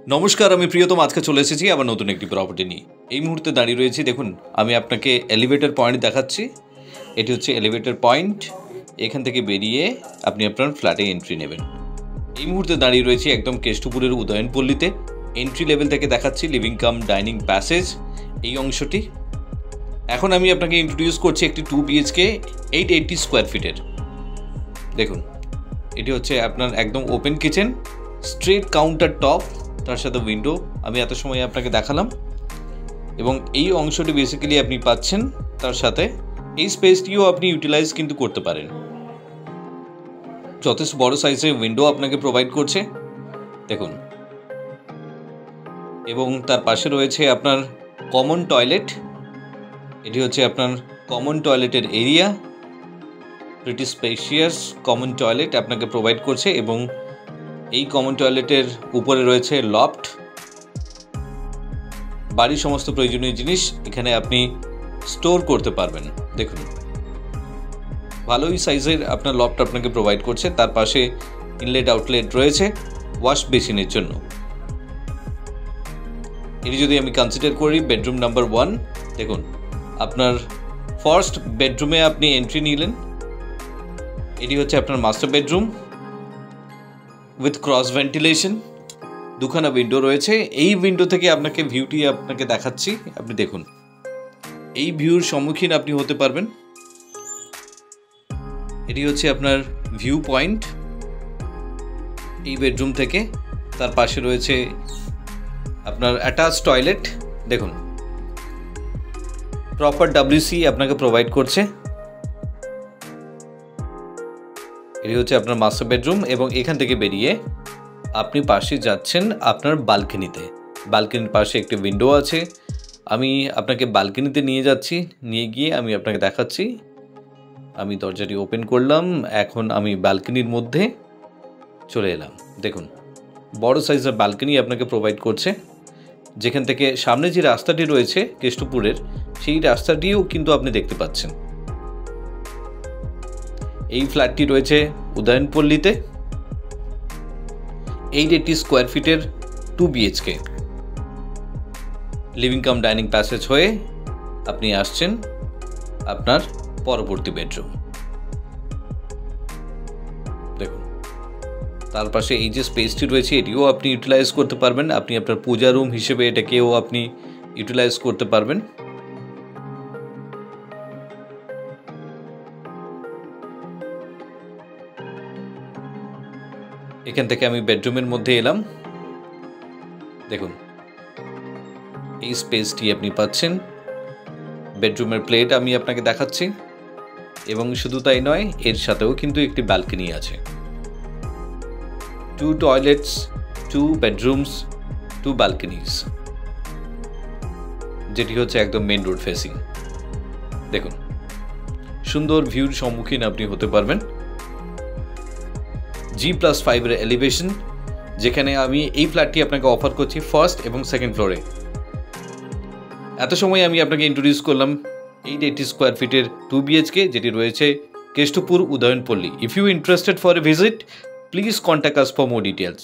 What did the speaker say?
নমস্কার, আমি প্রিয়তম আজকে চলে এসেছি আবার নতুন একটি প্রপার্টি নিয়ে। এই মুহূর্তে দাঁড়িয়ে রয়েছি, দেখুন আমি আপনাকে এলিভেটর পয়েন্ট দেখাচ্ছি। এটি হচ্ছে এলিভেটর পয়েন্ট। এখান থেকে বেরিয়ে আপনি আপনার ফ্ল্যাটে এন্ট্রি নেবেন। এই মুহূর্তে দাঁড়িয়ে রয়েছি একদম কেষ্টপুরের উদয়নপল্লীতে। এন্ট্রি লেভেল থেকে দেখাচ্ছি লিভিং কাম ডাইনিং প্যাসেজ এই অংশটি। এখন আমি আপনাকে ইন্ট্রোডিউস করছি একটি 2 BHK 880 স্কোয়ার ফিটের। দেখুন, এটি হচ্ছে আপনার একদম open kitchen, straight counter top, তার সাথে উইন্ডো আমি এত সময় আপনাকে দেখালাম। এবং এই অংশটি বেসিক্যালি আপনি পাচ্ছেন, তার সাথে এই স্পেসটিও আপনি ইউটিলাইজ কিন্তু করতে পারেন। যথেষ্ট বড় সাইজের উইন্ডো আপনাকে প্রোভাইড করছে, দেখুন। এবং তার পাশে রয়েছে আপনার কমন টয়লেট। এটি হচ্ছে আপনার কমন টয়লেটের area. Pretty spacious common toilet আপনাকে প্রোভাইড করছে এবং এই কমন টয়লেটের উপরে রয়েছে লফট। বাড়ির সমস্ত প্রয়োজনীয় জিনিস এখানে আপনি স্টোর করতে পারবেন। দেখুন, ভালোই সাইজের আপনার লফট আপনাকে প্রোভাইড করছে। তার পাশে ইনলেট আউটলেট রয়েছে ওয়াশ বেসিনের জন্য। এটি যদি আমি কনসিডার করি বেডরুম নাম্বার 1, দেখুন আপনার ফার্স্ট বেডরুমে আপনি এন্ট্রি নিলেন। এটি হচ্ছে আপনার master bedroom with cross ventilation. দুখানা উইন্ডো রয়েছে। এই উইন্ডো থেকে আপনাকে ভিউটি আপনাকে দেখাচ্ছি। আপনি দেখুন, এই ভিউর সম্মুখীন আপনি হতে পারবেন। এটি হচ্ছে আপনার ভিউ পয়েন্ট এই বেডরুম থেকে। তার পাশে রয়েছে আপনার অ্যাটাচ টয়লেট। দেখুন, প্রপার WC আপনাকে প্রোভাইড করছে। এটি হচ্ছে আপনার মাস্টার বেডরুম এবং এখান থেকে বেরিয়ে আপনি পাশে যাচ্ছেন আপনার বালকনিতে। বালকনির পাশে একটি উইন্ডো আছে। আমি আপনাকে বালকনিতে নিয়ে যাচ্ছি। নিয়ে গিয়ে আমি আপনাকে দেখাচ্ছি। আমি দরজাটি ওপেন করলাম। এখন আমি বালকনির মধ্যে চলে এলাম। দেখুন, বড় সাইজের বালকনি আপনাকে প্রোভাইড করছে, যেখান থেকে সামনে যে রাস্তাটি রয়েছে কেষ্টপুরের, সেই রাস্তাটিও কিন্তু আপনি দেখতে পাচ্ছেন। এই ফ্ল্যাটটি রয়েছে উদয়নপল্লীতে। 880 স্কোয়ার ফিটের 2 BHK living cum dining passage হয়ে আপনি আসছেন আপনার পরবর্তী বেডরুম। দেখুন, তার পাশে এই যে স্পেসটি রয়েছে এটিও আপনি ইউটিলাইজ করতে পারবেন। আপনি আপনার পূজা রুম হিসেবে এটাকেও আপনি ইউটিলাইজ করতে পারবেন। এখান থেকে আমি বেডরুমের মধ্যে এলাম। দেখুন, এই স্পেসটি আপনি পাচ্ছেন। বেডরুমের প্লেট আমি আপনাকে দেখাচ্ছি এবং শুধু তাই নয়, এর সাথেও কিন্তু একটি ব্যালকনি আছে। 2 টয়লেটস, 2 বেডরুমস, 2 ব্যালকনিজ, যেটি হচ্ছে একদম মেন রোড ফেসিং। দেখুন, সুন্দর ভিউর সম্মুখীন আপনি হতে পারবেন। G+5 এর এলিভেশন, যেখানে আমি এই ফ্ল্যাটটি আপনাকে অফার করছি ফার্স্ট এবং সেকেন্ড ফ্লোরে। এত সময় আমি আপনাকে ইন্ট্রোডিউস করলাম 880 স্কোয়ার ফিটের 2 BHK, যেটি রয়েছে Keshtopur Udayanpalli. If you interested for a visit, please contact us for more details.